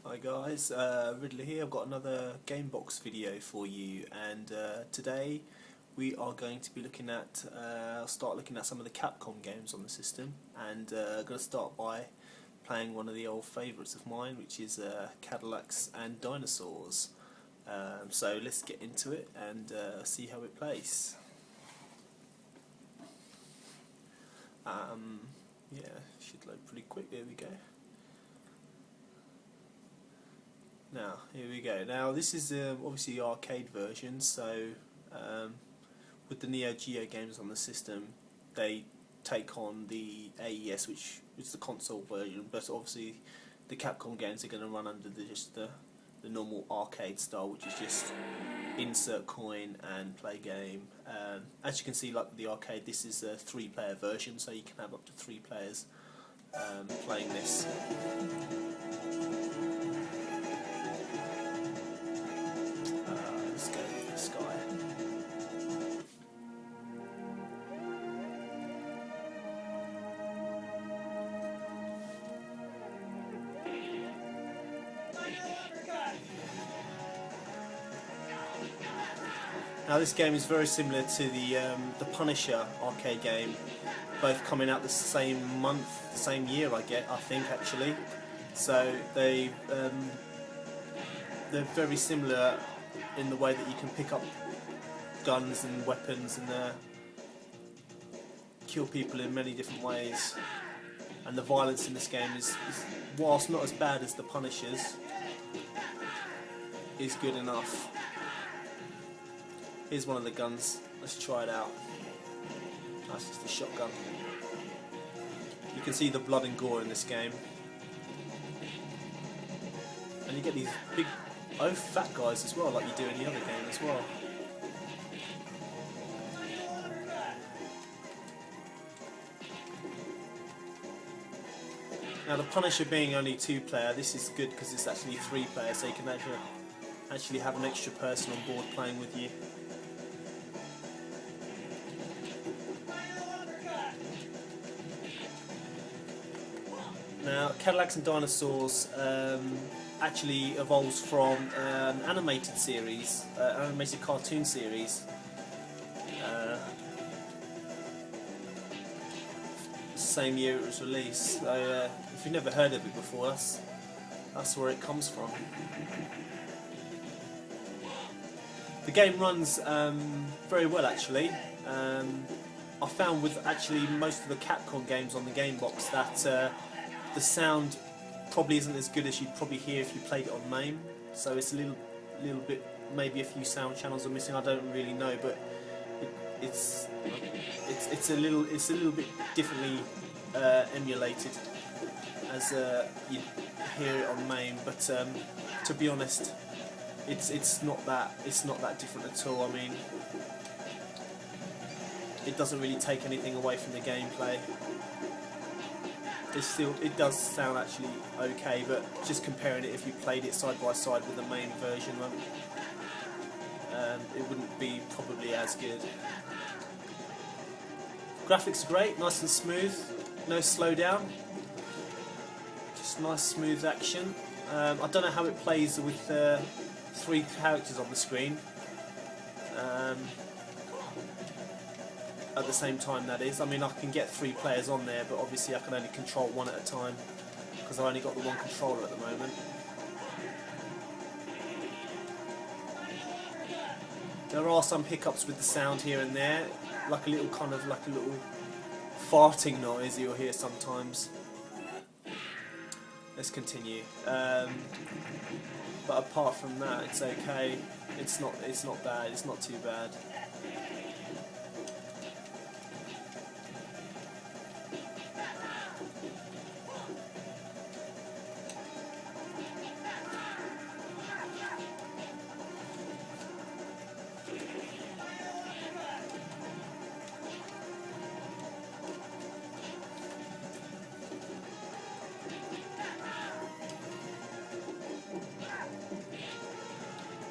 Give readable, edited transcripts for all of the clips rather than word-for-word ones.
Hi guys, Riddler here. I've got another Gamebox video for you, and today we are going to be looking at, start looking at some of the Capcom games on the system, and I'm going to start by playing one of the old favourites of mine, which is Cadillacs and Dinosaurs. So let's get into it and see how it plays. Yeah, should load pretty quick. There we go. Now, here we go. Now, this is obviously the arcade version, so with the Neo Geo games on the system, they take on the AES, which is the console version, but obviously the Capcom games are going to run under just the normal arcade style, which is just insert coin and play game. As you can see, like the arcade, this is a 3-player version, so you can have up to 3 players playing this. Let's go with this guy. Now this game is very similar to the Punisher arcade game, both coming out the same month, the same year I think actually. So they're very similar in the way that you can pick up guns and weapons and kill people in many different ways. And the violence in this game is whilst not as bad as the Punisher's, is good enough. Here's one of the guns, let's try it out. That's just a shotgun. You can see the blood and gore in this game. And you get these big, fat guys as well, like you do in the other game as well. Now the Punisher being only 2-player, this is good because it's actually 3-player, so you can actually have an extra person on board playing with you. Now, Cadillacs and Dinosaurs actually evolves from an animated series, animated cartoon series. Same year it was released. So, if you've never heard of it before, that's where it comes from. The game runs very well actually. I found with actually most of the Capcom games on the Gamebox that the sound probably isn't as good as you'd probably hear if you played it on MAME. So it's a little bit, maybe a few sound channels are missing. I don't really know, but it's a little bit differently emulated as you hear it on MAME. But to be honest, it's not that different at all. I mean, it doesn't really take anything away from the gameplay. It does sound actually okay, but just comparing it, if you played it side by side with the main version, it wouldn't be probably as good. Graphics are great, nice and smooth, no slowdown, just nice smooth action. I don't know how it plays with 3 characters on the screen. At the same time, that is. I mean, I can get 3 players on there, but obviously I can only control 1 at a time because I've only got the 1 controller at the moment. There are some hiccups with the sound here and there, like a little farting noise you'll hear sometimes. Let's continue. But apart from that, it's okay. It's not bad. It's not too bad.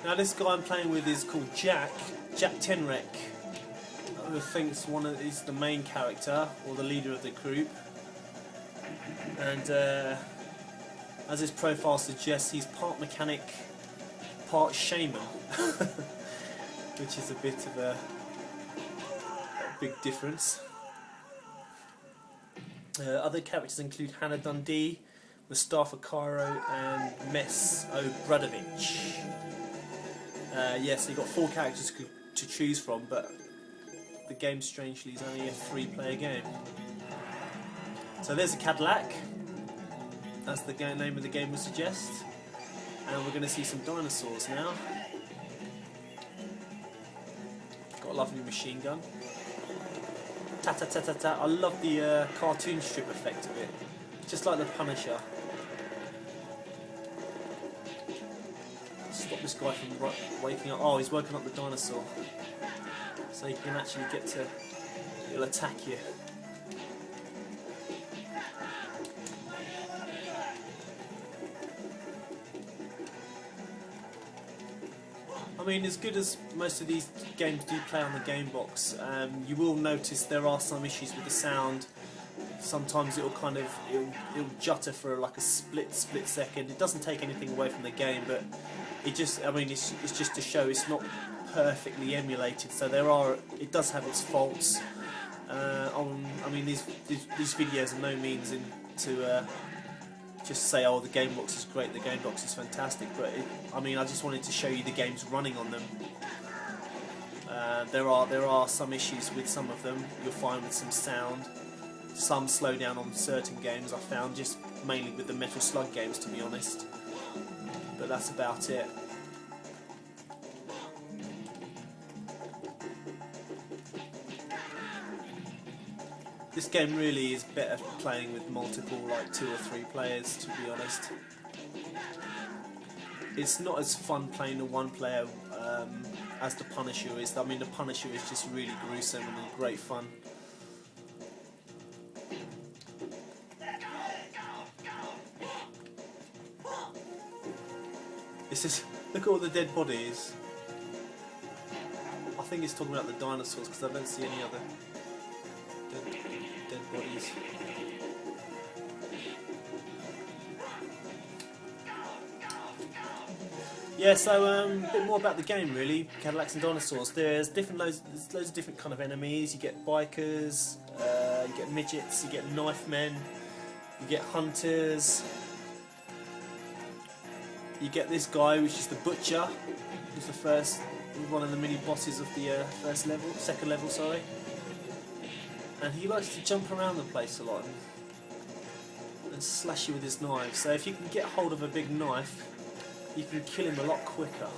Now this guy I'm playing with is called Jack Tenrek, who thinks he's the main character or the leader of the group, and As his profile suggests, he's part mechanic, part shaman, which is a bit of a big difference. Other characters include Hannah Dundee, Mustafa Cairo and Mes Obradovic. So you've got 4 characters to choose from, but the game strangely is only a 3-player game. So there's a Cadillac, as the name of the game would suggest, and we're going to see some dinosaurs now. Got a lovely machine gun. Ta ta ta ta ta. I love the cartoon strip effect of it, just like the Punisher. Stop this guy from waking up. Oh, he's woken up the dinosaur, so you can actually get to. He'll attack you. I mean, as good as most of these games do play on the Gamebox, you will notice there are some issues with the sound. Sometimes it'll jutter for like a split second. It doesn't take anything away from the game, but it's just to show it's not perfectly emulated. So it does have its faults. I mean, these videos are no means to just say, oh, the Gamebox is great, the Gamebox is fantastic, but I just wanted to show you the games running on them. There are some issues with some of them. You'll find with some sound, some slow down on certain games. I found just mainly with the Metal Slug games, to be honest. But that's about it. This game really is better playing with multiple, like 2 or 3 players, to be honest. It's not as fun playing the 1 player as the Punisher is. I mean, the Punisher is just really gruesome and great fun. Look at all the dead bodies. I think it's talking about the dinosaurs because I don't see any other dead bodies. Yeah, so a bit more about the game really. Cadillacs and Dinosaurs. There's loads of different kind of enemies. You get bikers, you get midgets, you get knife men, you get hunters. You get this guy, which is the Butcher, who's one of the mini bosses of the second level, sorry. And he likes to jump around the place a lot and slash you with his knives. So if you can get hold of a big knife, you can kill him a lot quicker.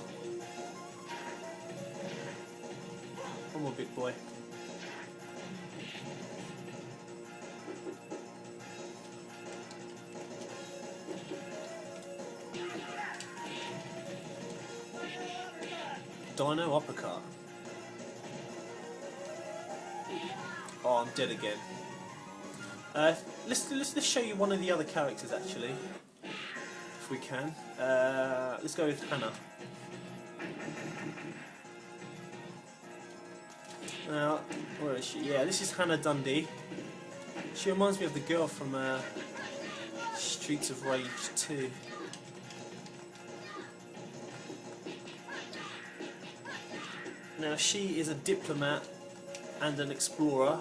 Come on, big boy. Dino uppercut. Oh, I'm dead again. Let's show you one of the other characters actually, if we can. Let's go with Hannah. Now, where is she? Yeah, this is Hannah Dundee. She reminds me of the girl from Streets of Rage 2. Now, she is a diplomat and an explorer,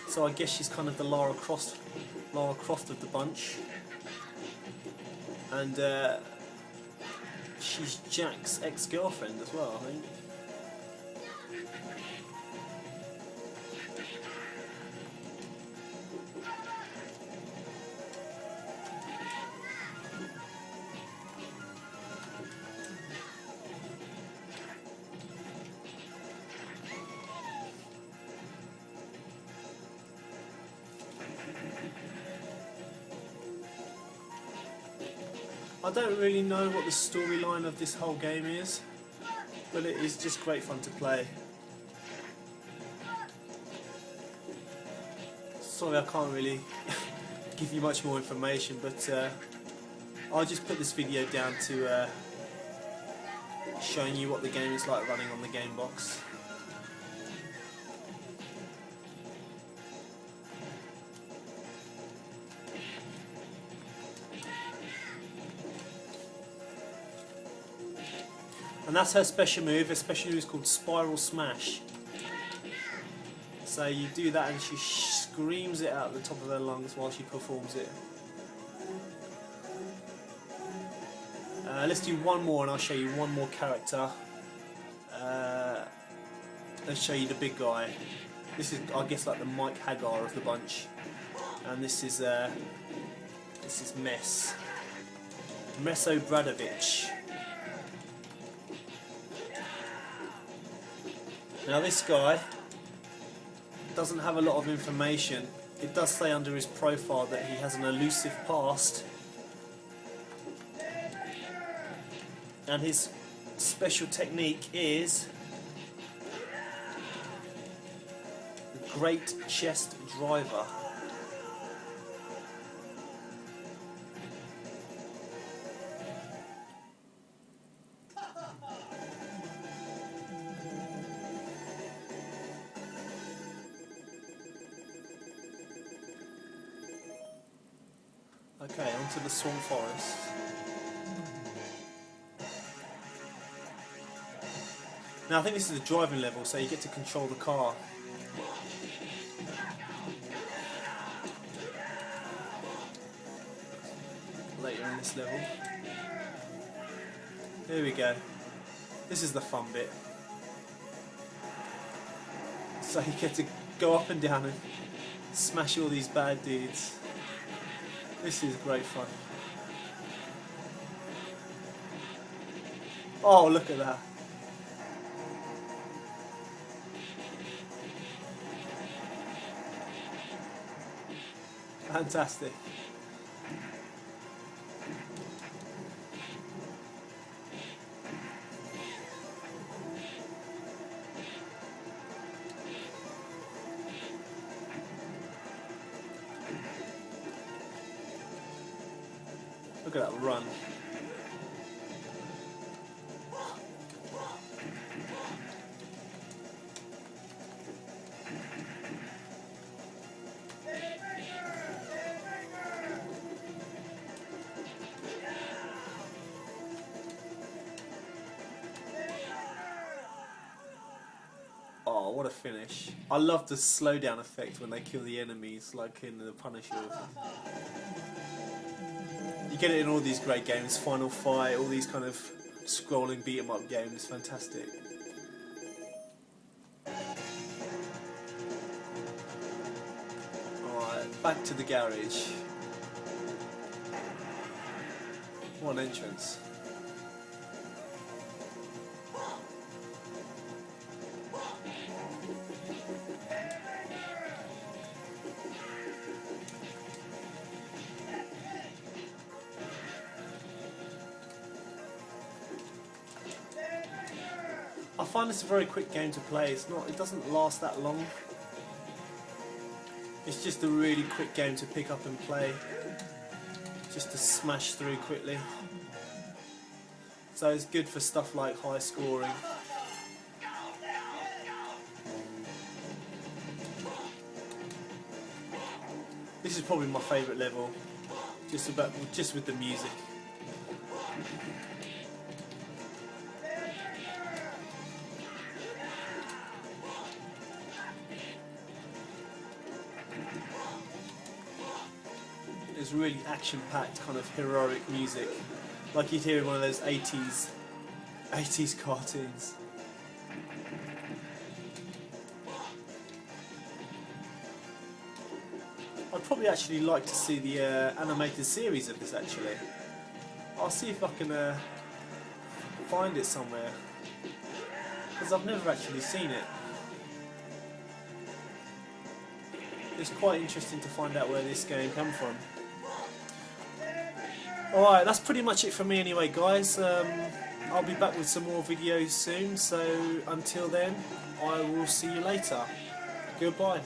so I guess she's kind of the Lara Croft of the bunch. And she's Jack's ex-girlfriend as well, I think. I don't really know what the storyline of this whole game is, but it is just great fun to play. Sorry, I can't really give you much more information, but I'll just put this video down to showing you what the game is like running on the Gamebox. And that's her special move. Her special move is called Spiral Smash. So you do that and she screams it out at the top of her lungs while she performs it. Let's do one more and I'll show you one more character. Let's show you the big guy. This is, I guess, like the Mike Hagar of the bunch. And this is Mess. Meso Bradovic. Now this guy doesn't have a lot of information. It does say under his profile that he has an elusive past. And his special technique is the Great Chest Driver. Okay, onto the Swamp Forest. Now I think this is the driving level, so you get to control the car. Later in this level. Here we go. This is the fun bit. So you get to go up and down and smash all these bad dudes. This is great fun. Oh, look at that. Fantastic. Look at that run. Oh, what a finish. I love the slowdown effect when they kill the enemies, like in the Punisher. You get it in all these great games, Final Fight, all these kind of scrolling beat 'em up games, fantastic. Alright, back to the garage. What an entrance. I find this a very quick game to play. It doesn't last that long. It's just a really quick game to pick up and play, just to smash through quickly. So it's good for stuff like high scoring. This is probably my favourite level, just with the music. It's really action-packed, kind of heroic music, like you'd hear in one of those 80s cartoons. I'd probably actually like to see the animated series of this actually. I'll see if I can find it somewhere, because I've never actually seen it. It's quite interesting to find out where this game came from. Alright, that's pretty much it for me anyway, guys. I'll be back with some more videos soon, so until then, I will see you later. Goodbye.